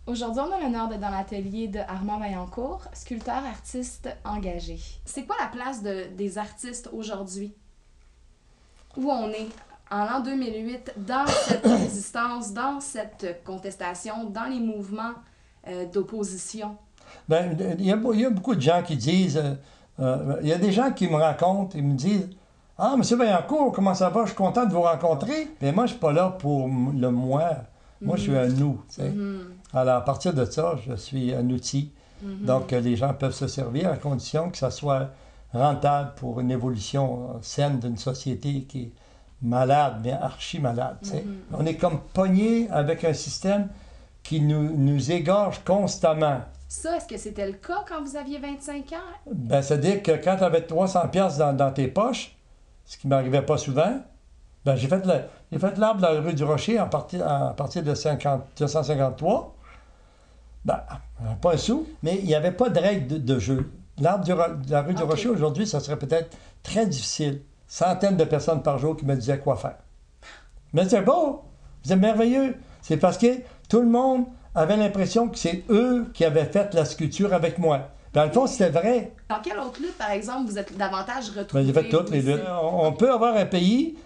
Aujourd'hui, on a l'honneur d'être dans l'atelier de Armand Vaillancourt, sculpteur artiste engagé. C'est quoi la place des artistes aujourd'hui? Où on est en l'an 2008 dans cette résistance, dans cette contestation, dans les mouvements d'opposition? Bien, il y a beaucoup de gens qui disent, il y a des gens qui me rencontrent et me disent, ah, M. Vaillancourt, comment ça va? Je suis content de vous rencontrer. Mais moi, je ne suis pas là pour le moi. Moi, je suis un nous. Tu sais. Alors, à partir de ça, je suis un outil. Donc, les gens peuvent se servir à condition que ça soit rentable pour une évolution saine d'une société qui est malade, mais archi-malade. Tu sais. On est comme pogné avec un système qui nous égorge constamment. Ça, est-ce que c'était le cas quand vous aviez 25 ans? Ben, c'est-à-dire que quand tu avais 300 pièces dans tes poches, ce qui ne m'arrivait pas souvent, ben, j'ai fait l'arbre de la rue du Rocher à partir de 1953. Ben, pas un sou, mais il n'y avait pas de règle de jeu. L'arbre de la rue du Rocher, aujourd'hui, ça serait peut-être très difficile. Centaines de personnes par jour qui me disaient quoi faire. Mais c'est beau, c'est merveilleux. C'est parce que tout le monde avait l'impression que c'est eux qui avaient fait la sculpture avec moi. Dans le fond, c'était vrai. Dans quelle autre lutte, par exemple, vous êtes davantage retrouvé? Ben, j'ai fait toutes les luttes. On peut avoir un pays,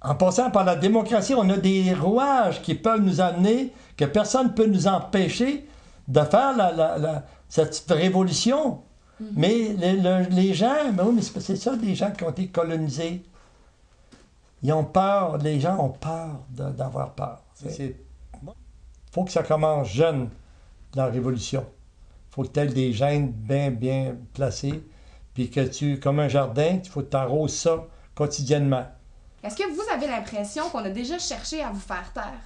en passant par la démocratie, on a des rouages qui peuvent nous amener, que personne ne peut nous empêcher de faire cette révolution. Mais les gens, ben oui, mais c'est ça, les gens qui ont été colonisés. Ils ont peur, les gens ont peur d'avoir peur. Il faut que ça commence jeune, la révolution. Il faut que tu aies des gènes bien placés, puis que comme un jardin, il faut que tu arroses ça quotidiennement. Est-ce que vous avez l'impression qu'on a déjà cherché à vous faire taire?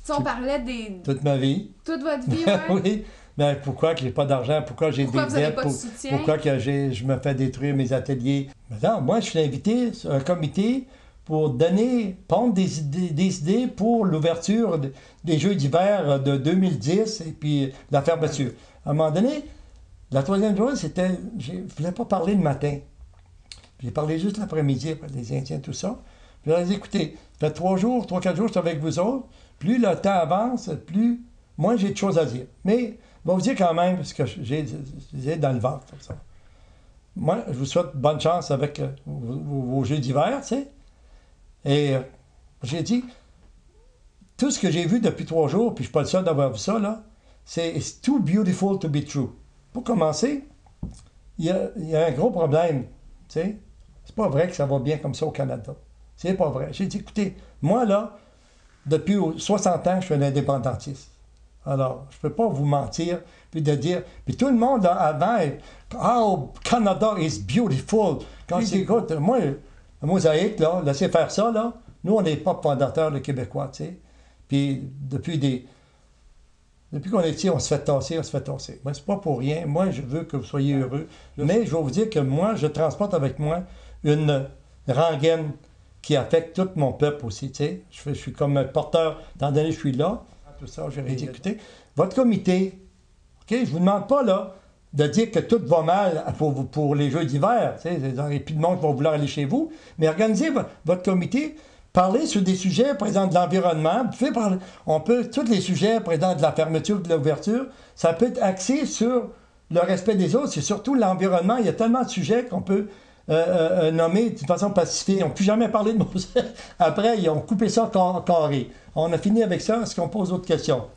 Si on parlait des... Toute ma vie. Toute votre vie, ouais? Oui. Mais pourquoi que j'ai pas d'argent? Pourquoi j'ai des dettes? Pourquoi que je me fais détruire mes ateliers? Mais non, moi, je suis invité sur un comité pour pondre des idées pour l'ouverture des Jeux d'hiver de 2010 et puis la fermeture. À un moment donné, la troisième journée, c'était... Je ne voulais pas parler le matin. J'ai parlé juste l'après-midi après les Indiens, tout ça. Puis je leur ai dit, écoutez, ça fait 3 jours, 4 jours, je suis avec vous autres. Plus le temps avance, plus moins j'ai de choses à dire. Mais je vais vous dire quand même, parce que j'ai dans le ventre. Comme ça. Moi, je vous souhaite bonne chance avec vos Jeux d'hiver, tu sais. Et j'ai dit, tout ce que j'ai vu depuis 3 jours, puis je ne suis pas le seul d'avoir vu ça, là, c'est « It's too beautiful to be true ». Pour commencer, il y a un gros problème, tu sais. C'est pas vrai que ça va bien comme ça au Canada. C'est pas vrai. J'ai dit, écoutez, moi, là, depuis 60 ans, je suis un indépendantiste. Alors, je ne peux pas vous mentir, puis de dire... Puis tout le monde, avant, « Oh, Canada is beautiful ». Quand je dis, écoute, moi, la mosaïque, là, laissez faire ça, là. Nous, on n'est pas fondateurs, les Québécois, tu sais. Puis depuis qu'on est ici, on se fait tasser. Mais c'est pas pour rien. Moi, je veux que vous soyez heureux. Mais je vais vous dire que moi, je transporte avec moi une rengaine qui affecte tout mon peuple aussi, tu sais. Je suis comme un porteur, étant donné que je suis là, tout ça, j'aurais dit, écoutez, votre comité, OK, je vous demande pas, là, de dire que tout va mal pour les Jeux d'hiver, tu sais, il n'y a plus de monde qui va vouloir aller chez vous, mais organisez votre comité, parlez sur des sujets, par exemple, de l'environnement, tous les sujets, par exemple, de la fermeture, de l'ouverture, ça peut être axé sur le respect des autres, c'est surtout l'environnement, il y a tellement de sujets qu'on peut nommer d'une façon pacifique. Ils n'ont plus jamais parlé de Moselle. Après, ils ont coupé ça carré. On a fini avec ça. Est-ce qu'on pose d'autres questions?